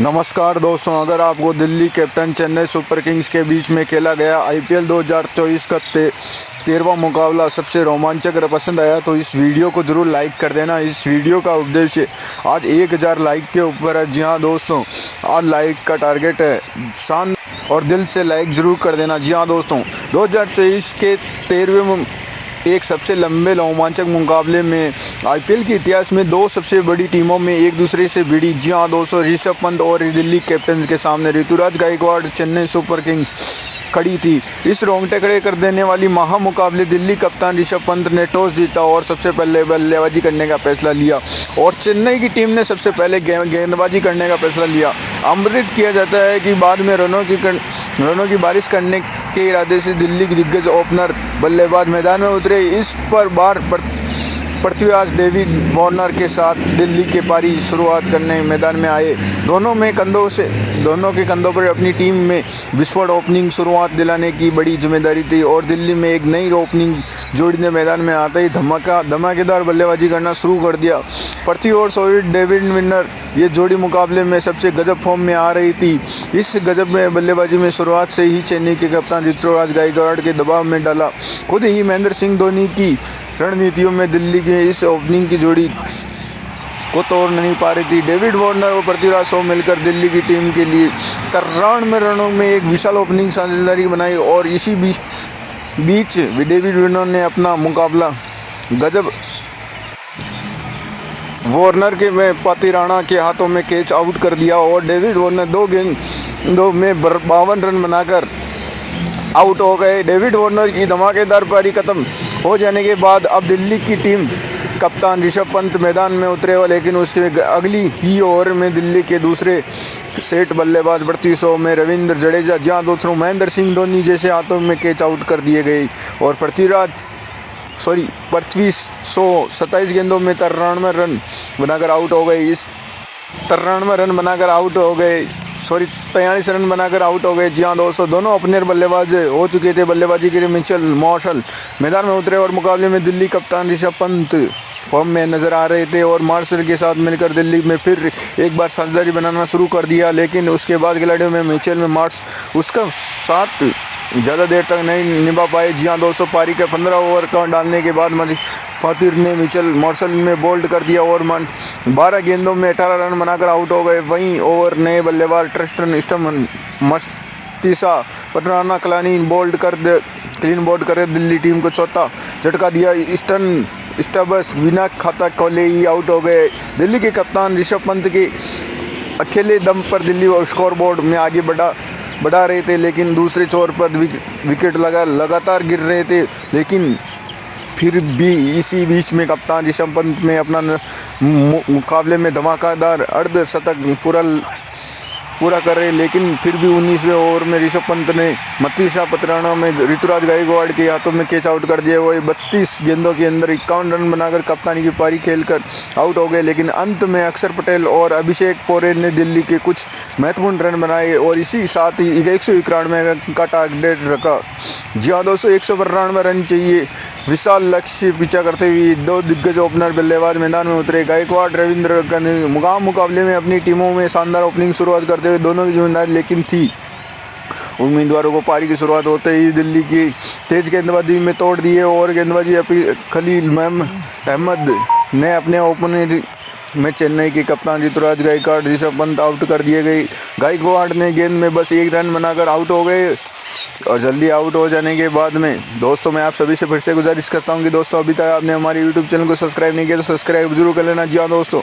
नमस्कार दोस्तों, अगर आपको दिल्ली कैपिटन चेन्नई सुपर किंग्स के बीच में खेला गया आईपीएल 2024 का 13वां मुकाबला सबसे रोमांचक पसंद आया तो इस वीडियो को ज़रूर लाइक कर देना। इस वीडियो का उद्देश्य आज 1000 लाइक के ऊपर है। जी हाँ दोस्तों, आज लाइक का टारगेट है। शान और दिल से लाइक ज़रूर कर देना। जी हाँ दोस्तों, 2024 के 13वें एक सबसे लंबे रोमांचक मुकाबले में आईपीएल के इतिहास में दो सबसे बड़ी टीमों में एक दूसरे से भिड़ी। जी हाँ दोस्तों, ऋषभ पंत और दिल्ली कैपिटंस के सामने ऋतुराज गायकवाड़ चेन्नई सुपर किंग खड़ी थी। इस रोंगटे खड़े कर देने वाली महामुकाबले दिल्ली कप्तान ऋषभ पंत ने टॉस जीता और सबसे पहले बल्लेबाजी करने का फैसला लिया और चेन्नई की टीम ने सबसे पहले गेंदबाजी करने का फैसला लिया। अमृत किया जाता है कि बाद में रनों की बारिश करने के इरादे से दिल्ली के दिग्गज ओपनर बल्लेबाज मैदान में उतरे। इस पर बार पृथ्वीराज डेविड वार्नर के साथ दिल्ली के पारी शुरुआत करने मैदान में आए। दोनों के कंधों पर अपनी टीम में विस्फोट ओपनिंग शुरुआत दिलाने की बड़ी जिम्मेदारी थी और दिल्ली में एक नई ओपनिंग जोड़ी ने मैदान में आते ही धमाकेदार बल्लेबाजी करना शुरू कर दिया। पृथ्वी और डेविड वार्नर ये जोड़ी मुकाबले में सबसे गजब फॉर्म में आ रही थी। इस गजब में बल्लेबाजी में शुरुआत से ही चेन्नई के कप्तान ऋतुराज गायकवाड़ के दबाव में डाला। खुद ही महेंद्र सिंह धोनी की रणनीतियों में दिल्ली के इस ओपनिंग की जोड़ी को तोड़ नहीं पा रही थी। डेविड वार्नर और पृथ्वीराज शॉ मिलकर दिल्ली की टीम के लिए 93 रनों में एक विशाल ओपनिंग साझेदारी बनाई और इसी बीच डेविड वार्नर ने अपना मुकाबला गजब वार्नर के में पातिराणा के हाथों में कैच आउट कर दिया और डेविड वार्नर 2 गेंदों में 52 रन बनाकर आउट हो गए। डेविड वार्नर की धमाकेदार पारी खत्म हो जाने के बाद अब दिल्ली की टीम कप्तान ऋषभ पंत मैदान में उतरे हुए, लेकिन उसके अगली ही ओवर में दिल्ली के दूसरे सेट बल्लेबाज पृथ्वी शॉ में रविंद्र जडेजा जहां दूसरों महेंद्र सिंह धोनी जैसे हाथों में कैच आउट कर दिए गए और पृथ्वी शॉ 27 गेंदों में 93 रन बनाकर आउट हो गए। 93 रन बनाकर आउट हो गए 43 रन बनाकर आउट हो गए। जी हाँ दोस्तों, दोनों ओपनर बल्लेबाज हो चुके थे। बल्लेबाजी के लिए मिचेल मार्शल मैदान में उतरे और मुकाबले में दिल्ली कप्तान ऋषभ पंत फॉर्म में नजर आ रहे थे और मार्शल के साथ मिलकर दिल्ली में फिर एक बार साझेदारी बनाना शुरू कर दिया, लेकिन उसके बाद खिलाड़ियों में मिचेल में मार्श उसका साथ ज़्यादा देर तक नहीं निभा पाए। जी हाँ दोस्तों, पारी के 15 ओवर का डालने के बाद फातिर ने मिचेल मार्शल में बोल्ड कर दिया और 12 गेंदों में 18 रन बनाकर आउट हो गए। वहीं ओवर नए बल्लेबाज ट्रिस्टन स्टमन मस्तिसा पटराना क्लीन बोल्ड कर दिल्ली टीम को चौथा झटका दिया। स्टबस बिना खाता खोले ही आउट हो गए। दिल्ली के कप्तान ऋषभ पंत के अकेले दम पर दिल्ली और स्कोर बोर्ड में आगे बढ़ा रहे थे, लेकिन दूसरे छोर पर विकेट लगातार गिर रहे थे। लेकिन फिर भी इसी बीच में कप्तान ऋषभ पंत में अपना मुकाबले में धमाकेदार अर्धशतक पूरा कर रहे, लेकिन फिर भी 19वें ओवर में ऋषभ पंत ने मतीशा पत्राना में ऋतुराज गायकवाड़ के हाथों में कैच आउट कर दिए। वही 32 गेंदों के अंदर 51 रन बनाकर कप्तानी की पारी खेलकर आउट हो गए, लेकिन अंत में अक्षर पटेल और अभिषेक पोरे ने दिल्ली के कुछ महत्वपूर्ण रन बनाए और इसी साथ ही 191 रन का टारगेट रखा। जी हाँ दोस्तों, 192 रन चाहिए विशाल लक्ष्य पीछा करते हुए दो दिग्गज ओपनर बल्लेबाज मैदान में उतरे। गायकवाड़ रविंद्र ने मुकाबले में अपनी टीमों में शानदार ओपनिंग शुरुआत करते हुए दोनों की जिम्मेदारी लेकिन थी। उम्मीदवारों को पारी की शुरुआत होते ही दिल्ली की तेज गेंदबाजी में तोड़ दिए और गेंदबाजी खलील अहमद ने अपने ओपनर में चेन्नई के कप्तान ऋतुराज गायकवाड़ ऋषभ पंत आउट कर दिए गए। गायकवाड़ ने गेंद में बस 1 रन बनाकर आउट हो गए और जल्दी आउट हो जाने के बाद में दोस्तों मैं आप सभी से फिर से गुजारिश करता हूं कि दोस्तों अभी तक आपने हमारे YouTube चैनल को सब्सक्राइब नहीं किया तो सब्सक्राइब जरूर कर लेना। जी हाँ दोस्तों,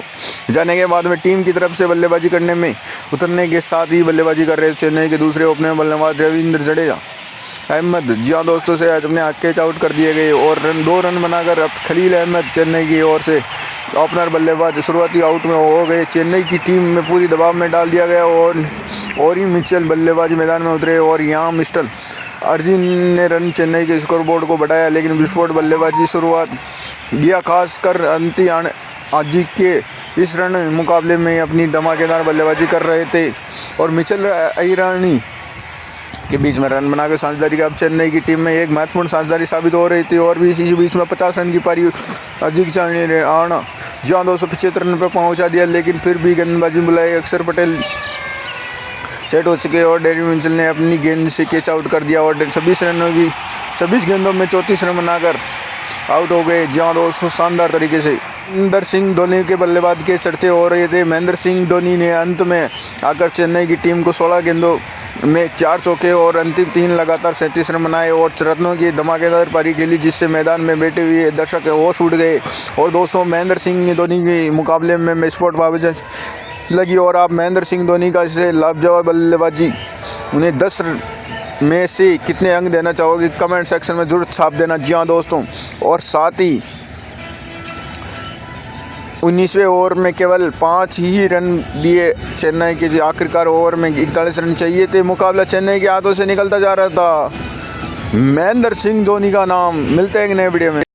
जाने के बाद में टीम की तरफ से बल्लेबाजी करने में उतरने के साथ ही बल्लेबाजी कर रहे चेन्नई के दूसरे ओपनर बल्लेबाज रविंद्र जडेजा अहमद जी हाँ दोस्तों से अपने कैच आउट कर दिए गए और 2 रन बनाकर अब खलील अहमद चेन्नई की ओर से ओपनर बल्लेबाज शुरुआती आउट में हो गए। चेन्नई की टीम में पूरी दबाव में डाल दिया गया और ही मिचेल बल्लेबाजी मैदान में उतरे और यहाँ मिस्टर अर्जुन ने रन चेन्नई के स्कोर बोर्ड को बढ़ाया, लेकिन विस्फोट बल्लेबाजी शुरुआत किया। खासकर अंति आजी के इस रन मुकाबले में अपनी धमाकेदार बल्लेबाजी कर रहे थे और मिचेल ईरानी के बीच में रन बनाकर साझेदारी का अब चेन्नई की टीम में एक महत्वपूर्ण साझेदारी साबित हो रही थी और भी इसी बीच में 50 रन की पारी अजीत चांदी ने आना जहां 275 रन पर पहुंचा दिया, लेकिन फिर भी गेंदबाजी बुलाई अक्षर पटेल सेट हो चुके और डेविड मिचेल ने अपनी गेंद से कैच आउट कर दिया और 26 गेंदों में 34 रन बनाकर आउट हो गए। जी हाँ दोस्तों, शानदार तरीके से महेंद्र सिंह धोनी के बल्लेबाज के चर्चे हो रहे थे। महेंद्र सिंह धोनी ने अंत में आकर चेन्नई की टीम को 16 गेंदों में 4 चौके और अंतिम 3 लगातार 37 रन बनाए और रत्नों की धमाकेदार पारी खेली, जिससे मैदान में बैठे हुए दर्शक होश उड़ गए। और दोस्तों, महेंद्र सिंह धोनी के मुकाबले में स्पोर्ट बाबा लगी और आप महेंद्र सिंह धोनी का इसे लाजवाब बल्लेबाजी उन्हें 10 में से कितने अंक देना चाहोगे, कमेंट सेक्शन में जरूर छाप देना। जी हाँ दोस्तों, और साथ ही 19वें ओवर में केवल 5 ही रन दिए चेन्नई के। आखिरकार ओवर में 41 रन चाहिए थे। मुकाबला चेन्नई के हाथों से निकलता जा रहा था। महेंद्र सिंह धोनी का नाम। मिलते हैं एक नए वीडियो में।